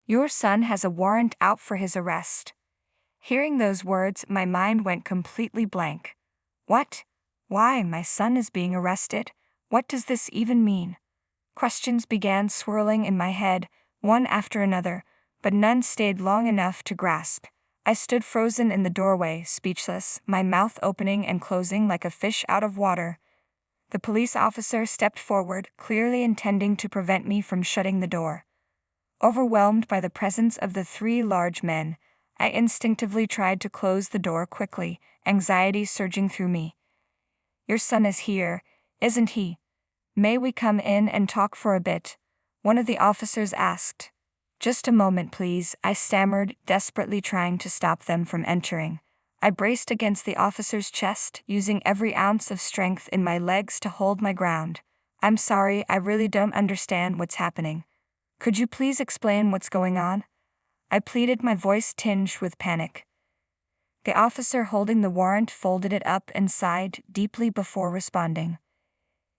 Your son has a warrant out for his arrest. Hearing those words, my mind went completely blank. What? Why, my son is being arrested? What does this even mean? Questions began swirling in my head, one after another, but none stayed long enough to grasp. I stood frozen in the doorway, speechless, my mouth opening and closing like a fish out of water. The police officer stepped forward, clearly intending to prevent me from shutting the door. Overwhelmed by the presence of the three large men, I instinctively tried to close the door quickly, anxiety surging through me. Your son is here, isn't he? May we come in and talk for a bit? One of the officers asked. Just a moment, please, I stammered, desperately trying to stop them from entering. I braced against the officer's chest, using every ounce of strength in my legs to hold my ground. I'm sorry, I really don't understand what's happening. Could you please explain what's going on? I pleaded, my voice tinged with panic. The officer holding the warrant folded it up and sighed deeply before responding.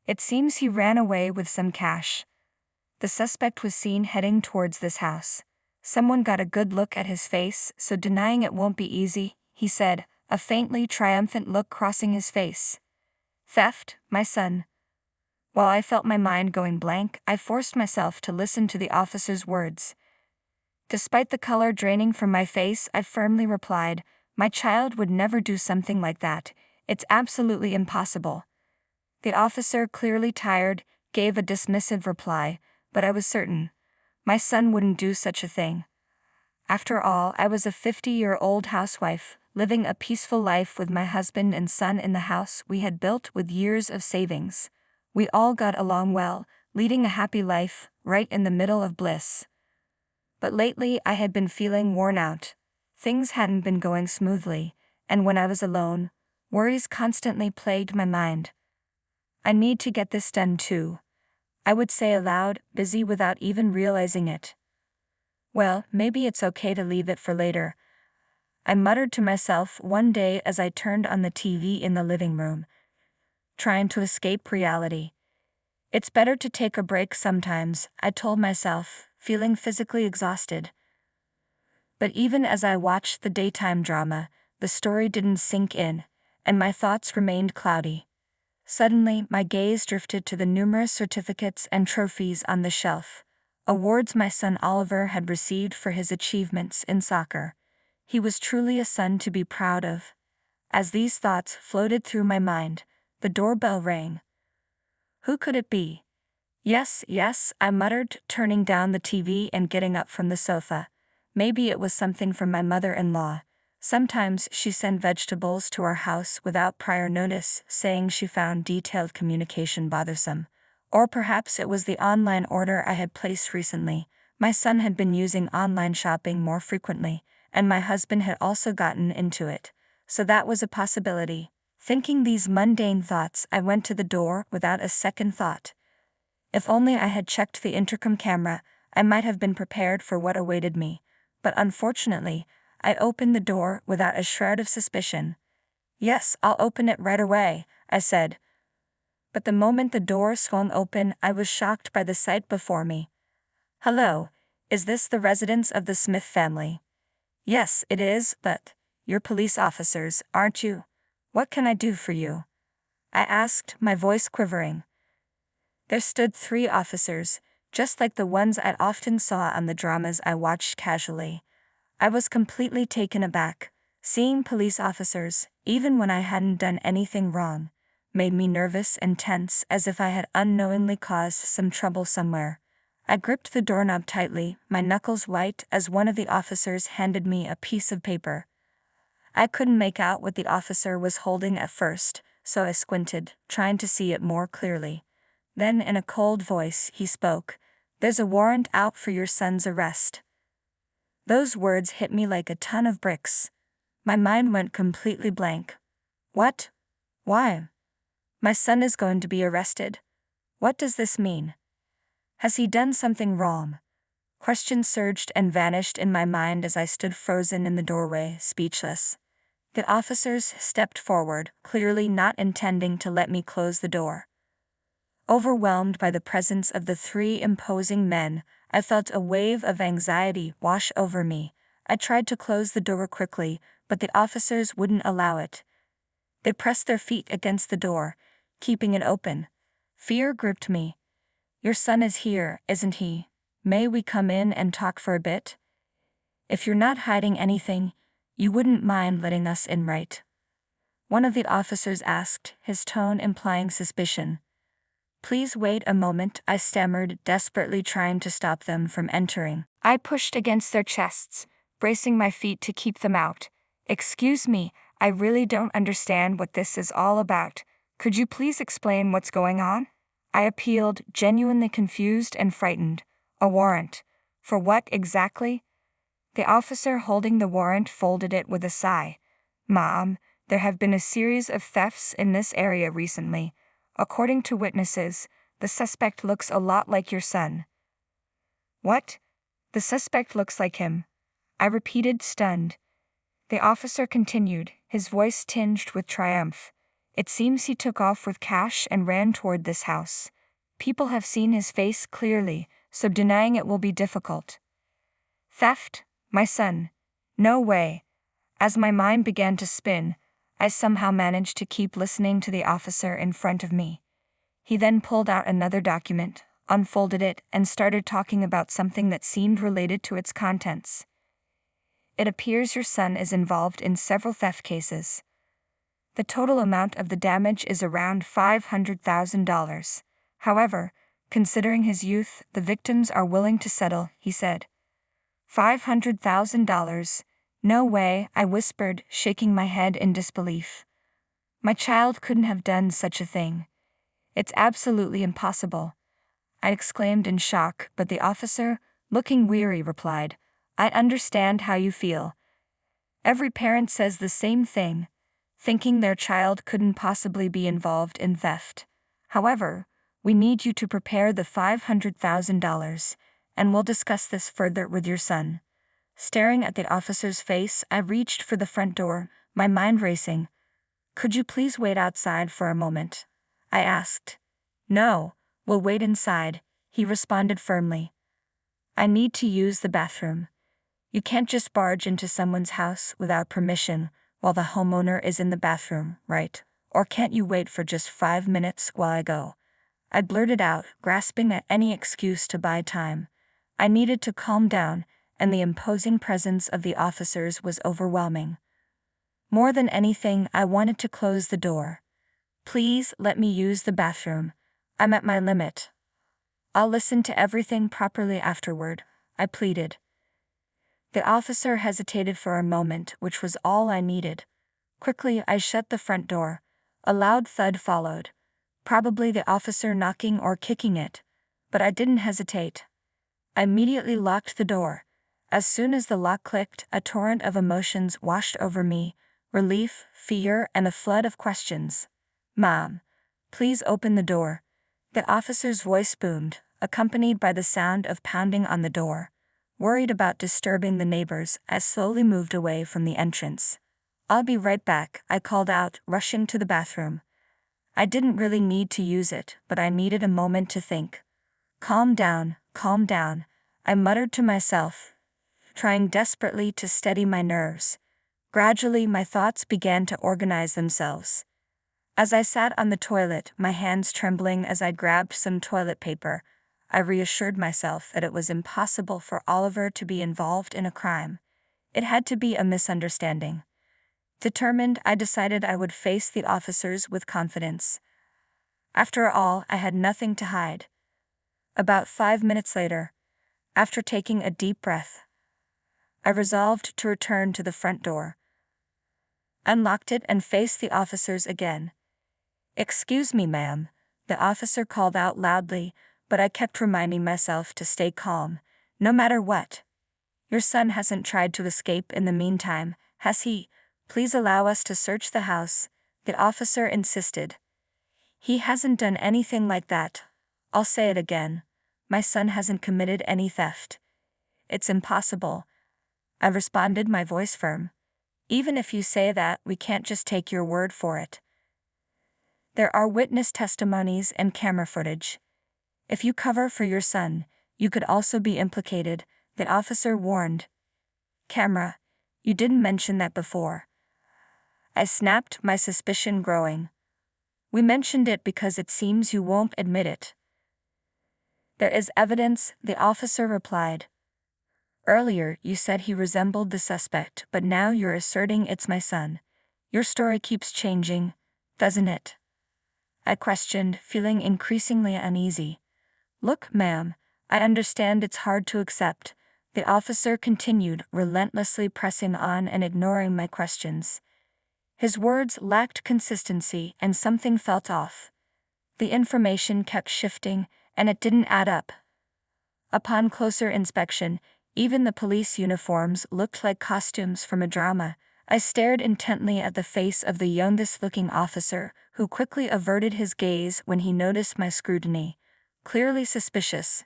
It seems he ran away with some cash. The suspect was seen heading towards this house. Someone got a good look at his face, so denying it won't be easy, he said, a faintly triumphant look crossing his face. Theft, my son. While I felt my mind going blank, I forced myself to listen to the officer's words. Despite the color draining from my face, I firmly replied, my child would never do something like that. It's absolutely impossible. The officer, clearly tired, gave a dismissive reply, but I was certain. My son wouldn't do such a thing. After all, I was a 50-year-old housewife, living a peaceful life with my husband and son in the house we had built with years of savings. We all got along well, leading a happy life, right in the middle of bliss. But lately I had been feeling worn out. Things hadn't been going smoothly, and when I was alone, worries constantly plagued my mind. I need to get this done too, I would say aloud, busy without even realizing it. Well, maybe it's okay to leave it for later, I muttered to myself one day as I turned on the TV in the living room, trying to escape reality. It's better to take a break sometimes, I told myself, feeling physically exhausted. But even as I watched the daytime drama, the story didn't sink in, and my thoughts remained cloudy. Suddenly, my gaze drifted to the numerous certificates and trophies on the shelf, awards my son Oliver had received for his achievements in soccer. He was truly a son to be proud of. As these thoughts floated through my mind, the doorbell rang. Who could it be? Yes, I muttered, turning down the TV and getting up from the sofa. Maybe it was something from my mother-in-law. Sometimes she sent vegetables to our house without prior notice, saying she found detailed communication bothersome. Or perhaps it was the online order I had placed recently. My son had been using online shopping more frequently, and my husband had also gotten into it. So that was a possibility. Thinking these mundane thoughts, I went to the door without a second thought. If only I had checked the intercom camera, I might have been prepared for what awaited me. But unfortunately, I opened the door without a shred of suspicion. Yes, I'll open it right away, I said. But the moment the door swung open, I was shocked by the sight before me. Hello, is this the residence of the Smith family? Yes, it is, but you're police officers, aren't you? What can I do for you? I asked, my voice quivering. There stood 3 officers, just like the ones I often saw on the dramas I watched casually. I was completely taken aback. Seeing police officers, even when I hadn't done anything wrong, made me nervous and tense, as if I had unknowingly caused some trouble somewhere. I gripped the doorknob tightly, my knuckles white, as one of the officers handed me a piece of paper. I couldn't make out what the officer was holding at first, so I squinted, trying to see it more clearly. Then in a cold voice he spoke, "There's a warrant out for your son's arrest." Those words hit me like a ton of bricks. My mind went completely blank. What? Why? My son is going to be arrested. What does this mean? Has he done something wrong? Questions surged and vanished in my mind as I stood frozen in the doorway, speechless. The officers stepped forward, clearly not intending to let me close the door. Overwhelmed by the presence of the 3 imposing men, I felt a wave of anxiety wash over me. I tried to close the door quickly, but the officers wouldn't allow it. They pressed their feet against the door, keeping it open. Fear gripped me. "Your son is here, isn't he? May we come in and talk for a bit? If you're not hiding anything, you wouldn't mind letting us in, right?" one of the officers asked, his tone implying suspicion. "Please wait a moment," I stammered, desperately trying to stop them from entering. I pushed against their chests, bracing my feet to keep them out. "Excuse me, I really don't understand what this is all about. Could you please explain what's going on?" I appealed, genuinely confused and frightened. "A warrant. For what exactly?" The officer holding the warrant folded it with a sigh. "Mom, there have been a series of thefts in this area recently. According to witnesses, the suspect looks a lot like your son." "What? The suspect looks like him?" I repeated, stunned. The officer continued, his voice tinged with triumph. "It seems he took off with cash and ran toward this house. People have seen his face clearly, so denying it will be difficult." "Theft? My son? No way." As my mind began to spin, I somehow managed to keep listening to the officer in front of me. He then pulled out another document, unfolded it, and started talking about something that seemed related to its contents. "It appears your son is involved in several theft cases. The total amount of the damage is around $500,000. However, considering his youth, the victims are willing to settle," he said. $500,000? No way, I whispered, shaking my head in disbelief. "My child couldn't have done such a thing. It's absolutely impossible," I exclaimed in shock, but the officer, looking weary, replied, "I understand how you feel. Every parent says the same thing, thinking their child couldn't possibly be involved in theft. However, we need you to prepare the $500,000, and we'll discuss this further with your son." Staring at the officer's face, I reached for the front door, my mind racing. "Could you please wait outside for a moment?" I asked. "No, we'll wait inside," he responded firmly. "I need to use the bathroom. You can't just barge into someone's house without permission while the homeowner is in the bathroom, right? Or can't you wait for just 5 minutes while I go?" I blurted out, grasping at any excuse to buy time. I needed to calm down, and the imposing presence of the officers was overwhelming. More than anything, I wanted to close the door. "Please let me use the bathroom. I'm at my limit. I'll listen to everything properly afterward," I pleaded. The officer hesitated for a moment, which was all I needed. Quickly, I shut the front door. A loud thud followed. Probably the officer knocking or kicking it. But I didn't hesitate. I immediately locked the door. As soon as the lock clicked, a torrent of emotions washed over me: relief, fear, and a flood of questions. "Mom, please open the door." The officer's voice boomed, accompanied by the sound of pounding on the door. Worried about disturbing the neighbors, I slowly moved away from the entrance. "I'll be right back," I called out, rushing to the bathroom. I didn't really need to use it, but I needed a moment to think. Calm down," I muttered to myself, trying desperately to steady my nerves. Gradually, my thoughts began to organize themselves. As I sat on the toilet, my hands trembling as I grabbed some toilet paper, I reassured myself that it was impossible for Oliver to be involved in a crime. It had to be a misunderstanding. Determined, I decided I would face the officers with confidence. After all, I had nothing to hide. About 5 minutes later, after taking a deep breath, I resolved to return to the front door, unlocked it, and faced the officers again. "Excuse me, ma'am," the officer called out loudly, but I kept reminding myself to stay calm, no matter what. "Your son hasn't tried to escape in the meantime, has he? Please allow us to search the house," the officer insisted. "He hasn't done anything like that. I'll say it again. My son hasn't committed any theft." "It's impossible," I responded, my voice firm. "Even if you say that, we can't just take your word for it. There are witness testimonies and camera footage. If you cover for your son, You could also be implicated, the officer warned. Camera, you didn't mention that before. I snapped, my suspicion growing. We mentioned it because it seems you won't admit it. There is evidence, the officer replied. Earlier, you said he resembled the suspect, but now you're asserting it's my son. Your story keeps changing, doesn't it? I questioned, feeling increasingly uneasy. Look, ma'am, I understand it's hard to accept, the officer continued, relentlessly pressing on and ignoring my questions. His words lacked consistency and something felt off. The information kept shifting, and it didn't add up. Upon closer inspection, even the police uniforms looked like costumes from a drama. I stared intently at the face of the youngest-looking officer, who quickly averted his gaze when he noticed my scrutiny. Clearly suspicious.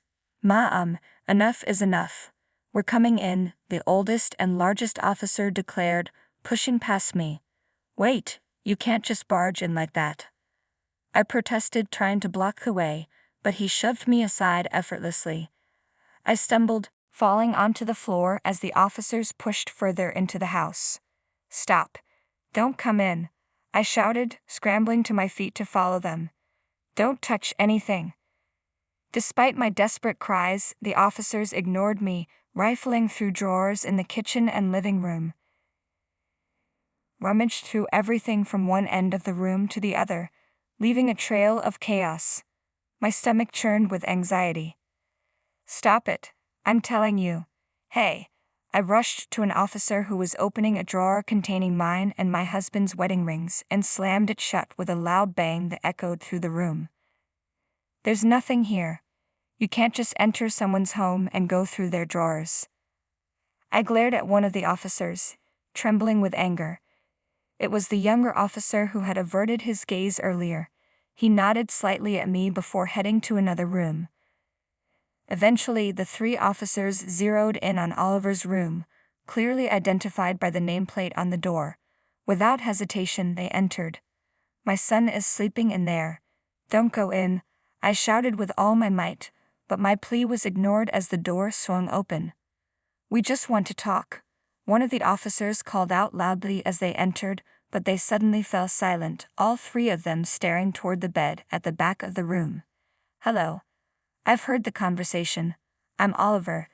Enough is enough. We're coming in, the oldest and largest officer declared, pushing past me. Wait, you can't just barge in like that. I protested, trying to block the way, but he shoved me aside effortlessly. I stumbled, falling onto the floor as the officers pushed further into the house. Stop. Don't come in, I shouted, scrambling to my feet to follow them. Don't touch anything. Despite my desperate cries, the officers ignored me, rifling through drawers in the kitchen and living room. Rummaged through everything from one end of the room to the other, leaving a trail of chaos. My stomach churned with anxiety. Stop it, I'm telling you. Hey. I rushed to an officer who was opening a drawer containing mine and my husband's wedding rings and slammed it shut with a loud bang that echoed through the room. There's nothing here. You can't just enter someone's home and go through their drawers. I glared at one of the officers, trembling with anger. It was the younger officer who had averted his gaze earlier. He nodded slightly at me before heading to another room. Eventually, the three officers zeroed in on Oliver's room, clearly identified by the nameplate on the door. Without hesitation, they entered. My son is sleeping in there. Don't go in, I shouted with all my might, but my plea was ignored as the door swung open. We just want to talk, one of the officers called out loudly as they entered, but they suddenly fell silent, all three of them staring toward the bed at the back of the room. Hello. I've heard the conversation. I'm Oliver.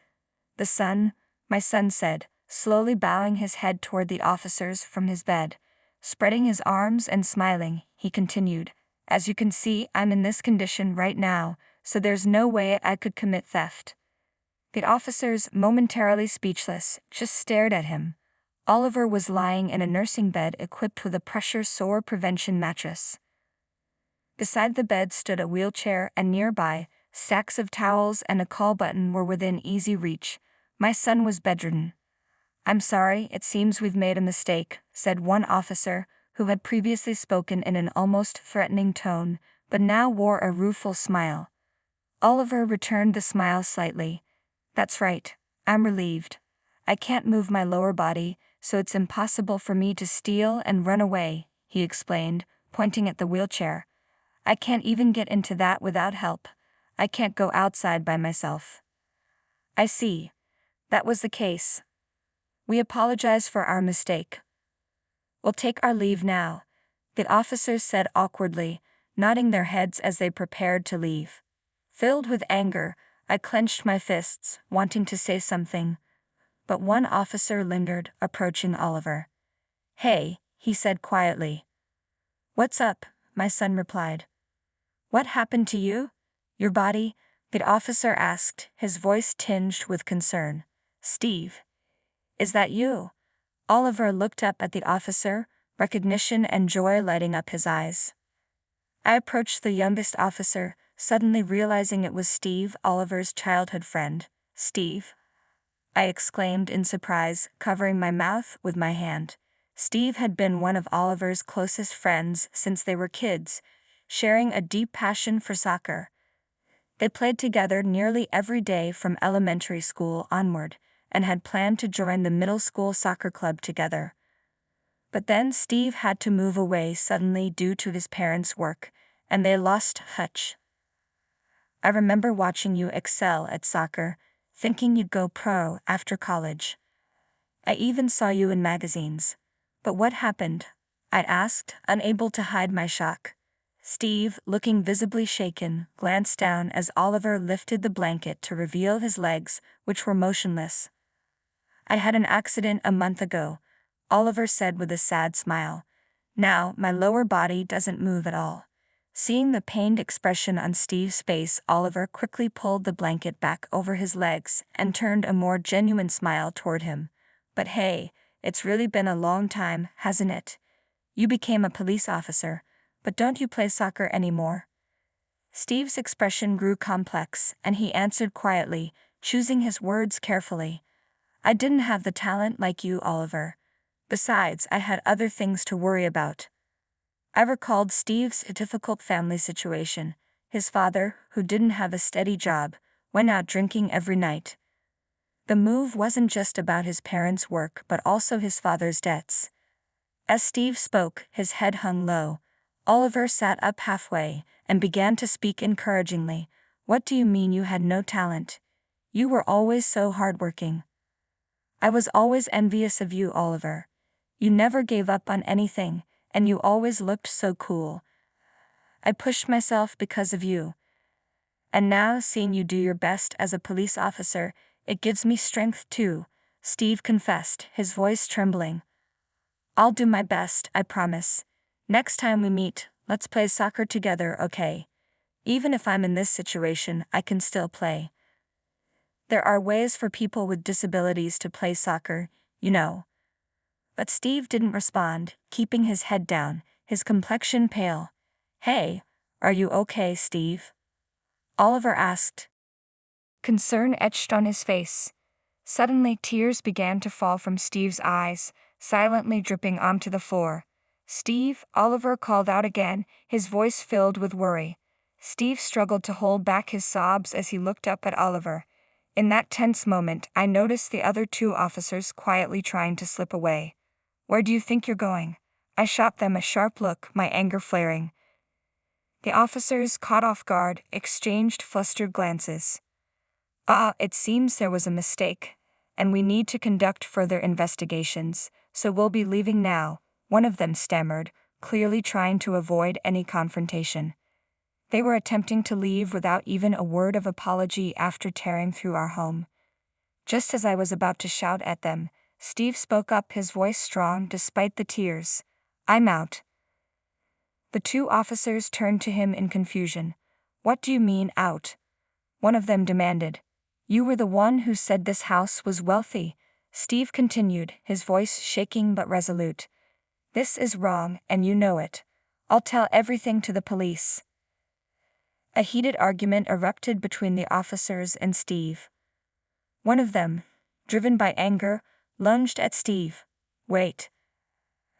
My son said, slowly bowing his head toward the officers from his bed. Spreading his arms and smiling, he continued, as you can see, I'm in this condition right now, so there's no way I could commit theft. The officers, momentarily speechless, just stared at him. Oliver was lying in a nursing bed equipped with a pressure sore prevention mattress. Beside the bed stood a wheelchair, and nearby, stacks of towels and a call button were within easy reach. My son was bedridden. I'm sorry, it seems we've made a mistake, said one officer, who had previously spoken in an almost threatening tone, but now wore a rueful smile. Oliver returned the smile slightly. That's right, I'm relieved. I can't move my lower body, so it's impossible for me to steal and run away, he explained, pointing at the wheelchair. I can't even get into that without help. I can't go outside by myself. I see. That was the case. We apologize for our mistake. We'll take our leave now, the officers said awkwardly, nodding their heads as they prepared to leave. Filled with anger, I clenched my fists, wanting to say something. But one officer lingered, approaching Oliver. Hey, he said quietly. What's up? My son replied. What happened to you? Your body? The officer asked, his voice tinged with concern. Steve. Is that you? Oliver looked up at the officer, recognition and joy lighting up his eyes. I approached the youngest officer, suddenly realizing it was Steve, Oliver's childhood friend. Steve? I exclaimed in surprise, covering my mouth with my hand. Steve had been one of Oliver's closest friends since they were kids, sharing a deep passion for soccer. They played together nearly every day from elementary school onward, and had planned to join the middle school soccer club together. But then Steve had to move away suddenly due to his parents' work, and they lost touch. I remember watching you excel at soccer, thinking you'd go pro after college. I even saw you in magazines. But what happened? I asked, unable to hide my shock. Steve, looking visibly shaken, glanced down as Oliver lifted the blanket to reveal his legs, which were motionless. I had an accident a month ago, Oliver said with a sad smile. Now, my lower body doesn't move at all. Seeing the pained expression on Steve's face, Oliver quickly pulled the blanket back over his legs and turned a more genuine smile toward him. But hey, it's really been a long time, hasn't it? You became a police officer, but don't you play soccer anymore? Steve's expression grew complex, and he answered quietly, choosing his words carefully. I didn't have the talent like you, Oliver. Besides, I had other things to worry about. I recalled Steve's difficult family situation. His father, who didn't have a steady job, went out drinking every night. The move wasn't just about his parents' work but also his father's debts. As Steve spoke, his head hung low. Oliver sat up halfway and began to speak encouragingly. What do you mean you had no talent? You were always so hardworking. I was always envious of you, Oliver. You never gave up on anything, and you always looked so cool. I pushed myself because of you. And now, seeing you do your best as a police officer, it gives me strength too, Steve confessed, his voice trembling. I'll do my best, I promise. Next time we meet, let's play soccer together, okay? Even if I'm in this situation, I can still play. There are ways for people with disabilities to play soccer, you know. But Steve didn't respond, keeping his head down, his complexion pale. Hey, are you okay, Steve? Oliver asked. Concern etched on his face. Suddenly tears began to fall from Steve's eyes, silently dripping onto the floor. Steve, Oliver called out again, his voice filled with worry. Steve struggled to hold back his sobs as he looked up at Oliver. In that tense moment, I noticed the other two officers quietly trying to slip away. Where do you think you're going? I shot them a sharp look, my anger flaring. The officers, caught off guard, exchanged flustered glances. It seems there was a mistake, and we need to conduct further investigations, so we'll be leaving now, one of them stammered, clearly trying to avoid any confrontation. They were attempting to leave without even a word of apology after tearing through our home. Just as I was about to shout at them, Steve spoke up, his voice strong despite the tears. I'm out. The two officers turned to him in confusion. What do you mean, out? One of them demanded. You were the one who said this house was wealthy, Steve continued, his voice shaking but resolute. This is wrong, and you know it. I'll tell everything to the police. A heated argument erupted between the officers and Steve. One of them, driven by anger, lunged at Steve. Wait.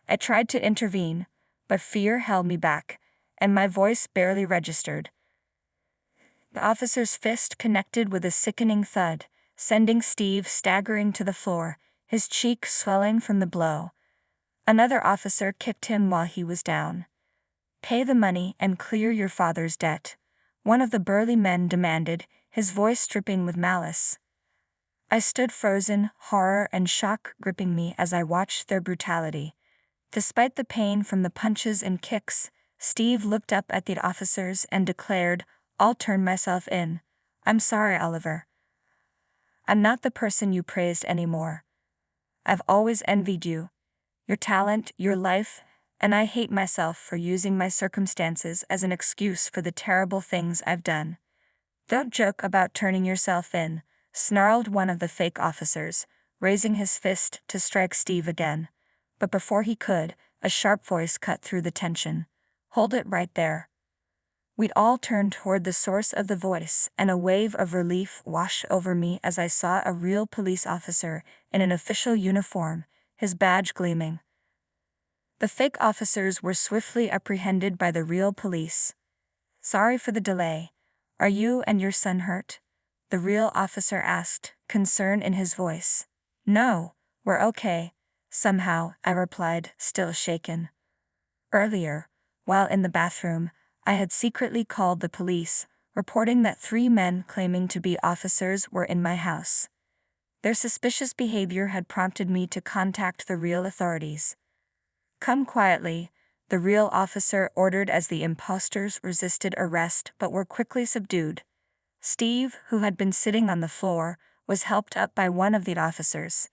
I tried to intervene, but fear held me back, and my voice barely registered. The officer's fist connected with a sickening thud, sending Steve staggering to the floor, his cheek swelling from the blow. Another officer kicked him while he was down. Pay the money and clear your father's debt, one of the burly men demanded, his voice dripping with malice. I stood frozen, horror and shock gripping me as I watched their brutality. Despite the pain from the punches and kicks, Steve looked up at the officers and declared, I'll turn myself in. I'm sorry, Oliver. I'm not the person you praised anymore. I've always envied you, your talent, your life, and I hate myself for using my circumstances as an excuse for the terrible things I've done. Don't joke about turning yourself in, snarled one of the fake officers, raising his fist to strike Steve again. But before he could, a sharp voice cut through the tension. Hold it right there. We'd all turned toward the source of the voice, and a wave of relief washed over me as I saw a real police officer in an official uniform, his badge gleaming. The fake officers were swiftly apprehended by the real police. Sorry for the delay. Are you and your son hurt? The real officer asked, concern in his voice. No, we're okay. Somehow, I replied, still shaken. Earlier, while in the bathroom, I had secretly called the police, reporting that 3 men claiming to be officers were in my house. Their suspicious behavior had prompted me to contact the real authorities. "Come quietly," the real officer ordered as the imposters resisted arrest but were quickly subdued. Steve, who had been sitting on the floor, was helped up by one of the officers.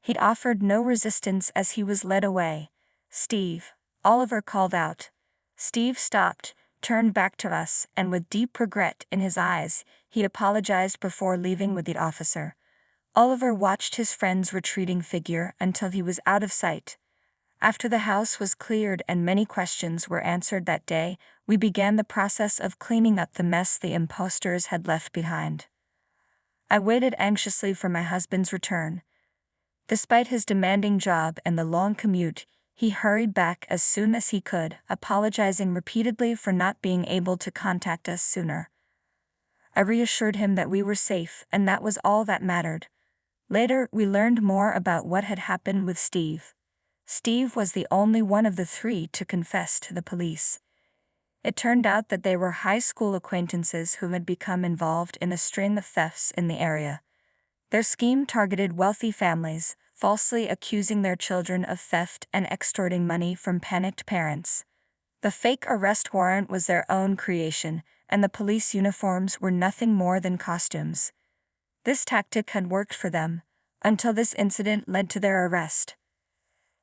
He offered no resistance as he was led away. "Steve," Oliver called out. Steve stopped, turned back to us, and with deep regret in his eyes, he apologized before leaving with the officer. Oliver watched his friend's retreating figure until he was out of sight. After the house was cleared and many questions were answered that day, we began the process of cleaning up the mess the imposters had left behind. I waited anxiously for my husband's return. Despite his demanding job and the long commute, he hurried back as soon as he could, apologizing repeatedly for not being able to contact us sooner. I reassured him that we were safe and that was all that mattered. Later, we learned more about what had happened with Steve. Steve was the only one of the 3 to confess to the police. It turned out that they were high school acquaintances who had become involved in a string of thefts in the area. Their scheme targeted wealthy families, falsely accusing their children of theft and extorting money from panicked parents. The fake arrest warrant was their own creation, and the police uniforms were nothing more than costumes. This tactic had worked for them, until this incident led to their arrest.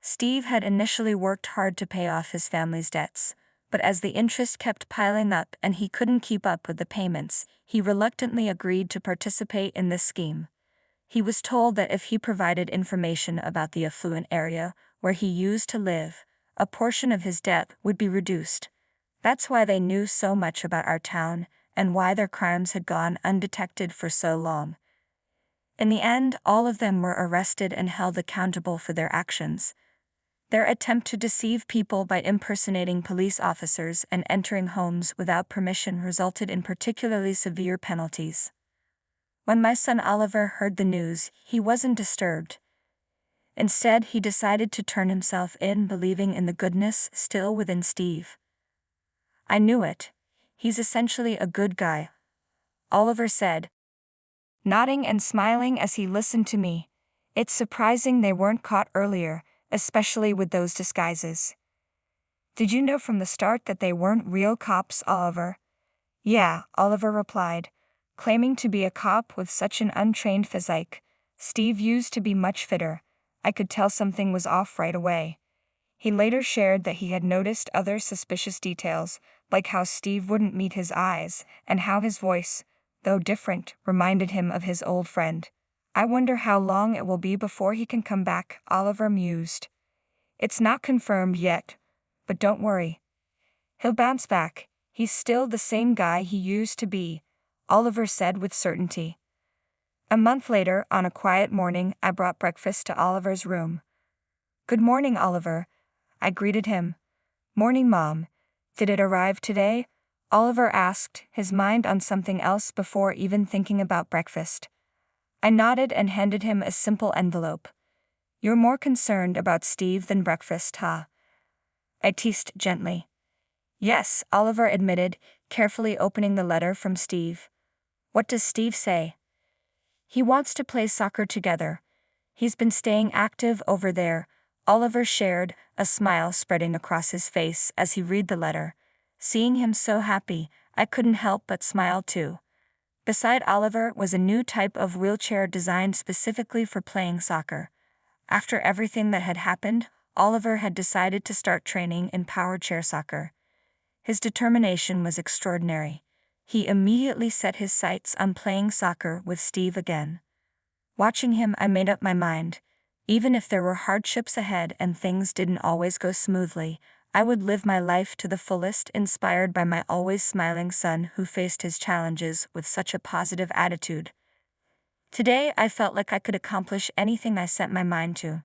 Steve had initially worked hard to pay off his family's debts, but as the interest kept piling up and he couldn't keep up with the payments, he reluctantly agreed to participate in this scheme. He was told that if he provided information about the affluent area where he used to live, a portion of his debt would be reduced. That's why they knew so much about our town, and why their crimes had gone undetected for so long. In the end, all of them were arrested and held accountable for their actions. Their attempt to deceive people by impersonating police officers and entering homes without permission resulted in particularly severe penalties. When my son Oliver heard the news, he wasn't disturbed. Instead, he decided to turn himself in, believing in the goodness still within Steve. "I knew it. He's essentially a good guy," Oliver said, nodding and smiling as he listened to me. "It's surprising they weren't caught earlier, especially with those disguises." "Did you know from the start that they weren't real cops, Oliver?" "Yeah," Oliver replied, claiming to be a cop with such an untrained physique. Steve used to be much fitter. I could tell something was off right away. He later shared that he had noticed other suspicious details, like how Steve wouldn't meet his eyes, and how his voice, though different, reminded him of his old friend. "I wonder how long it will be before he can come back," Oliver mused. "It's not confirmed yet, but don't worry. He'll bounce back. He's still the same guy he used to be," Oliver said with certainty. A month later, on a quiet morning, I brought breakfast to Oliver's room. "Good morning, Oliver," I greeted him. "Morning, Mom. Did it arrive today?" Oliver asked, his mind on something else before even thinking about breakfast. I nodded and handed him a simple envelope. "You're more concerned about Steve than breakfast, huh?" I teased gently. "Yes," Oliver admitted, carefully opening the letter from Steve. "What does Steve say?" "He wants to play soccer together. He's been staying active over there," Oliver shared, a smile spreading across his face as he read the letter. Seeing him so happy, I couldn't help but smile too. Beside Oliver was a new type of wheelchair designed specifically for playing soccer. After everything that had happened, Oliver had decided to start training in power chair soccer. His determination was extraordinary. He immediately set his sights on playing soccer with Steve again. Watching him, I made up my mind. Even if there were hardships ahead and things didn't always go smoothly, I would live my life to the fullest, inspired by my always smiling son who faced his challenges with such a positive attitude. Today, I felt like I could accomplish anything I set my mind to.